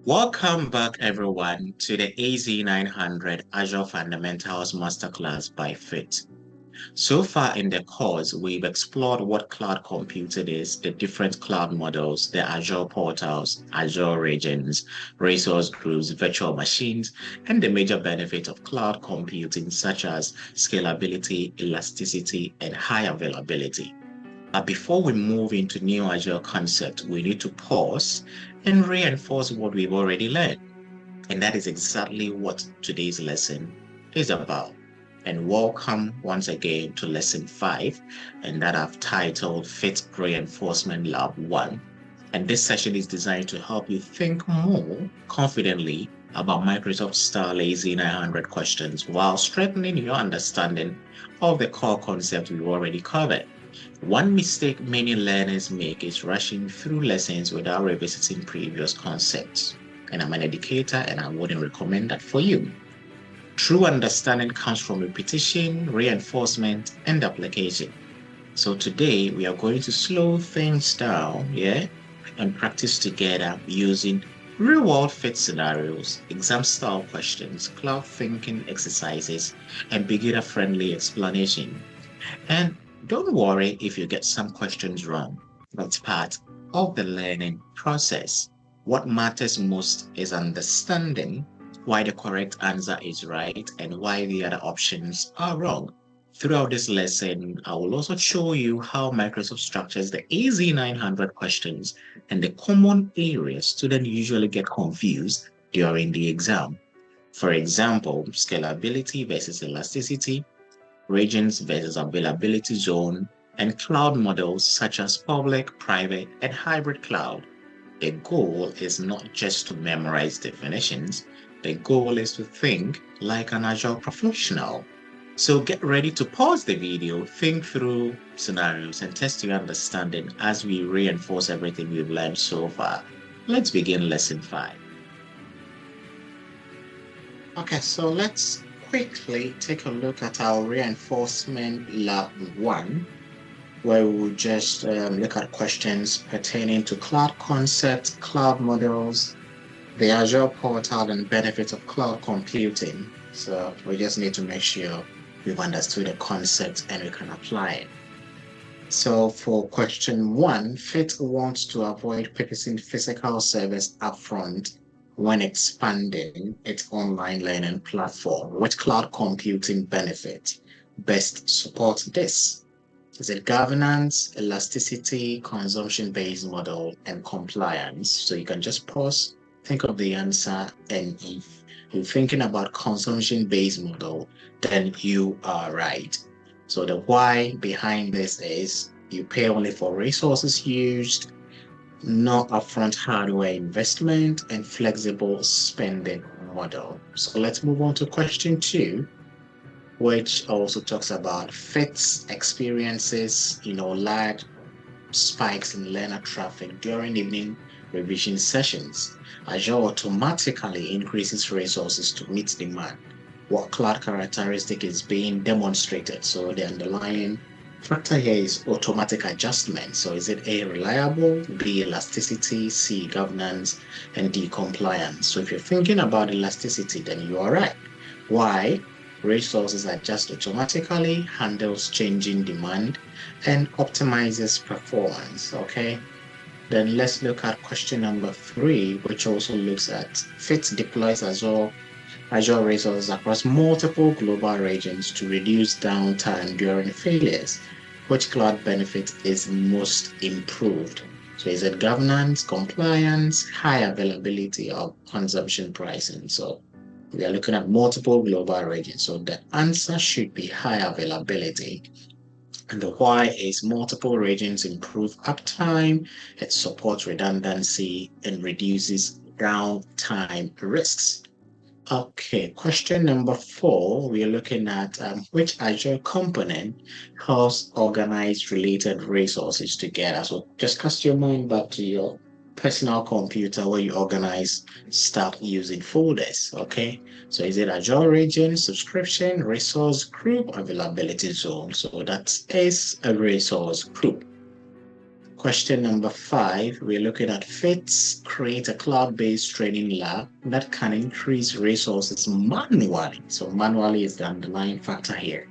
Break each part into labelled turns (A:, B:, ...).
A: Welcome back, everyone, to the AZ-900 Azure Fundamentals Masterclass by FITTS. So far in the course, we've explored what cloud computing is, the different cloud models, the Azure portals, Azure Regions, resource groups, virtual machines, and the major benefit of cloud computing such as scalability, elasticity, and high availability. But before we move into new Azure concept, we need to pause and reinforce what we've already learned. And that is exactly what today's lesson is about. And welcome once again to lesson 5, and that I've titled FITTS Reinforcement Lab 1. And this session is designed to help you think more confidently about Microsoft style AZ-900 questions while strengthening your understanding of the core concept we've already covered. One mistake many learners make is rushing through lessons without revisiting previous concepts. And I'm an educator and I wouldn't recommend that for you. True understanding comes from repetition, reinforcement, and application. So today we are going to slow things down, and practice together using real-world fit scenarios, exam-style questions, cloud thinking exercises, and beginner-friendly explanation. And don't worry if you get some questions wrong. That's part of the learning process. What matters most is understanding why the correct answer is right and why the other options are wrong. Throughout this lesson, I will also show you how Microsoft structures the AZ-900 questions and the common areas students usually get confused during the exam. For example, scalability versus elasticity, regions versus availability zone, and cloud models such as public, private, and hybrid cloud. The goal is not just to memorize definitions, the goal is to think like an Azure professional. So get ready to pause the video, think through scenarios, and test your understanding as we reinforce everything we've learned so far. Let's begin lesson 5. Okay, so let's quickly take a look at our reinforcement lab 1, where we will just look at questions pertaining to cloud concepts, cloud models, the Azure portal, and benefits of cloud computing. So we just need to make sure we've understood the concept and we can apply it. So for question 1, FITTS wants to avoid purchasing physical service upfront when expanding its online learning platform. Which cloud computing benefit best support this? Is it governance, elasticity, consumption-based model, and compliance? So you can just pause, think of the answer, and if you're thinking about consumption-based model, then you are right. So the why behind this is you pay only for resources used, no upfront hardware investment, and flexible spending model. So let's move on to question 2, which also talks about FITTS experiences, large spikes in learner traffic during evening revision sessions. Azure automatically increases resources to meet demand. What cloud characteristic is being demonstrated? So the underlying factor here is automatic adjustment. So is it A, reliable, B, elasticity, C, governance, and D, compliance? So if you're thinking about elasticity, then you are right. Why? Resources adjust automatically, handles changing demand, and optimizes performance, okay? Then let's look at question number 3, which also looks at FITTS deploys Azure resources across multiple global regions to reduce downtime during failures. Which cloud benefit is most improved? So is it governance, compliance, high availability, or consumption pricing? So we are looking at multiple global regions. So the answer should be high availability. And the why is multiple regions improve uptime, it supports redundancy, and reduces downtime risks. Okay, question number 4, we are looking at which Azure component helps organize related resources together. So just cast your mind back to your personal computer where you organize stuff using folders, okay? So is it Azure region, subscription, resource group, availability zone? So that is a resource group. Question number 5, we're looking at FITTS, create a cloud-based training lab that can increase resources manually. So manually is the underlying factor here.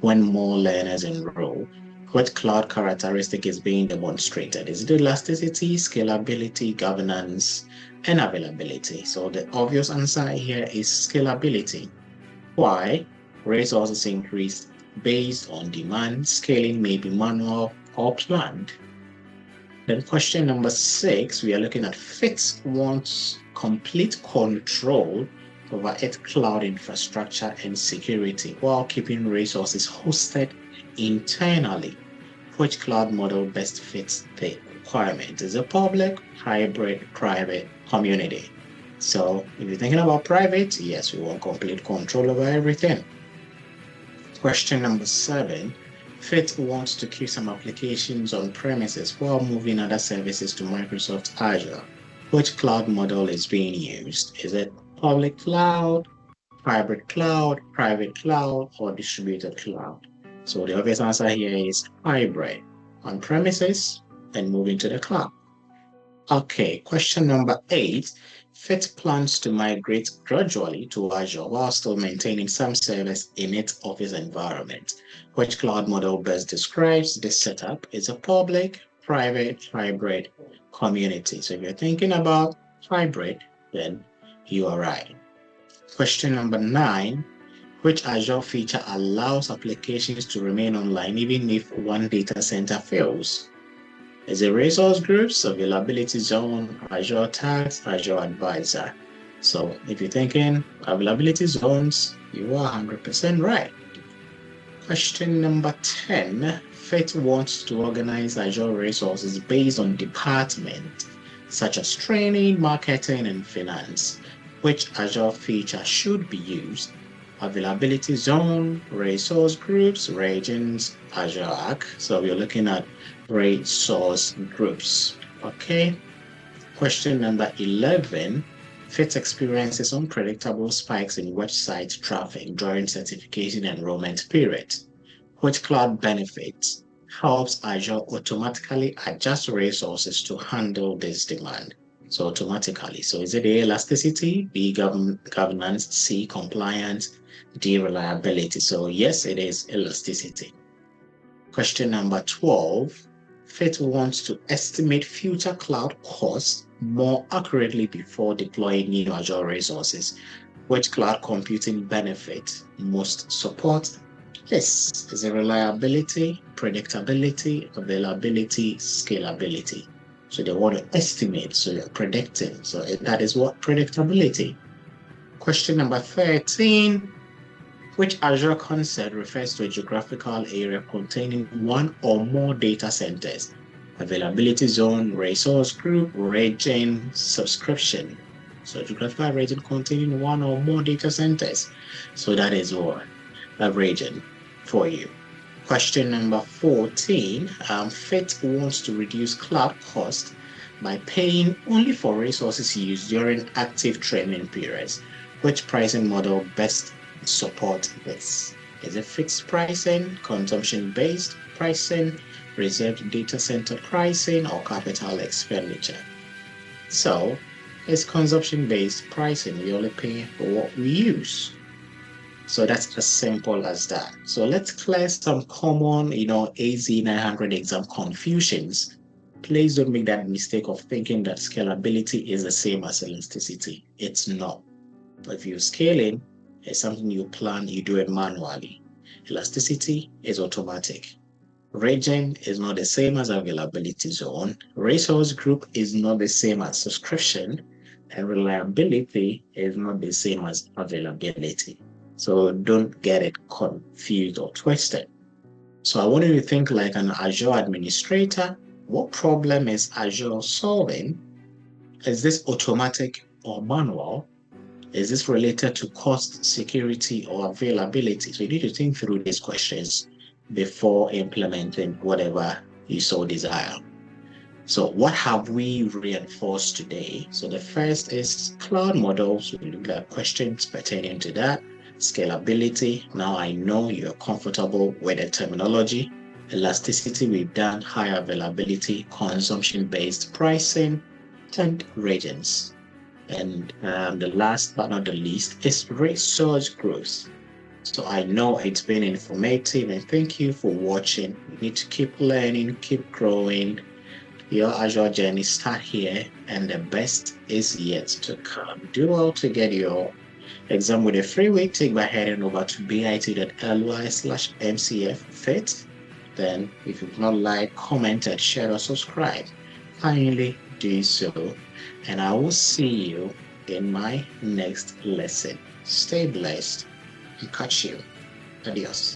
A: When more learners enroll, what cloud characteristic is being demonstrated? Is it elasticity, scalability, governance, and availability? So the obvious answer here is scalability. Why? Resources increase based on demand. Scaling may be manual or planned. Then question number 6, we are looking at FITTS wants complete control over its cloud infrastructure and security while keeping resources hosted internally. Which cloud model best fits the requirement? Is it public, hybrid, private, community? So if you're thinking about private, yes, we want complete control over everything. Question number 7, FITTS wants to keep some applications on premises while moving other services to Microsoft Azure. Which cloud model is being used? Is it public cloud, hybrid cloud, private cloud, or distributed cloud? So the obvious answer here is hybrid, on premises and moving to the cloud. Okay, question number 8. FITTS plans to migrate gradually to Azure while still maintaining some service in its office environment. Which cloud model best describes this setup? Is it public, private, hybrid, community? So if you're thinking about hybrid, then you are right. Question number 9. Which Azure feature allows applications to remain online even if one data center fails? Is it resource groups, availability zone, Azure tags, Azure advisor? So if you're thinking availability zones, you are 100% right. Question number 10. FITTS wants to organize Azure resources based on department, such as training, marketing, and finance. Which Azure feature should be used? Availability zone, resource groups, regions, Azure Arc. So we're looking at resource groups. Okay. Question number 11. FITTS experiences unpredictable spikes in website traffic during certification enrollment period. Which cloud benefit helps Azure automatically adjust resources to handle this demand? So automatically. So is it A, elasticity, B, governance, C, compliance, D, reliability? So yes, it is elasticity. Question number 12. FITTS wants to estimate future cloud costs more accurately before deploying new Azure resources. Which cloud computing benefit most support this? Is it reliability, predictability, availability, scalability? So they want to estimate, so you're predicting. So that is what predictability. Question number 13. Which Azure concept refers to a geographical area containing one or more data centers? Availability zone, resource group, region, subscription. So geographical region containing one or more data centers. So that is what a region for you. Question number 14. FITTS wants to reduce cloud cost by paying only for resources used during active training periods. Which pricing model best support this? Is it fixed pricing, consumption-based pricing, reserved data center pricing, or capital expenditure? So it's consumption-based pricing. We only pay for what we use. So that's as simple as that. So let's clear some common, AZ-900 exam confusions. Please don't make that mistake of thinking that scalability is the same as elasticity. It's not. If you're scaling, it's something you plan, you do it manually. Elasticity is automatic. Region is not the same as availability zone. Resource group is not the same as subscription. And reliability is not the same as availability. So don't get it confused or twisted. So I want you to think like an Azure administrator. What problem is Azure solving? Is this automatic or manual? Is this related to cost, security, or availability? So you need to think through these questions before implementing whatever you so desire. So what have we reinforced today? So the first is cloud models. We look at questions pertaining to that. Scalability. Now I know you're comfortable with the terminology. Elasticity, we've done high availability, consumption-based pricing, and regions. And the last but not the least is resource growth. So I know it's been informative, and thank you for watching. You need to keep learning, keep growing. Your Azure journey start here, and the best is yet to come. Do well to get your exam with a free week. Take by heading over to bit.ly/mcf FITTS. Then, if you've not liked, commented, shared, or subscribed, kindly do so. And I will see you in my next lesson. Stay blessed and catch you. Adios.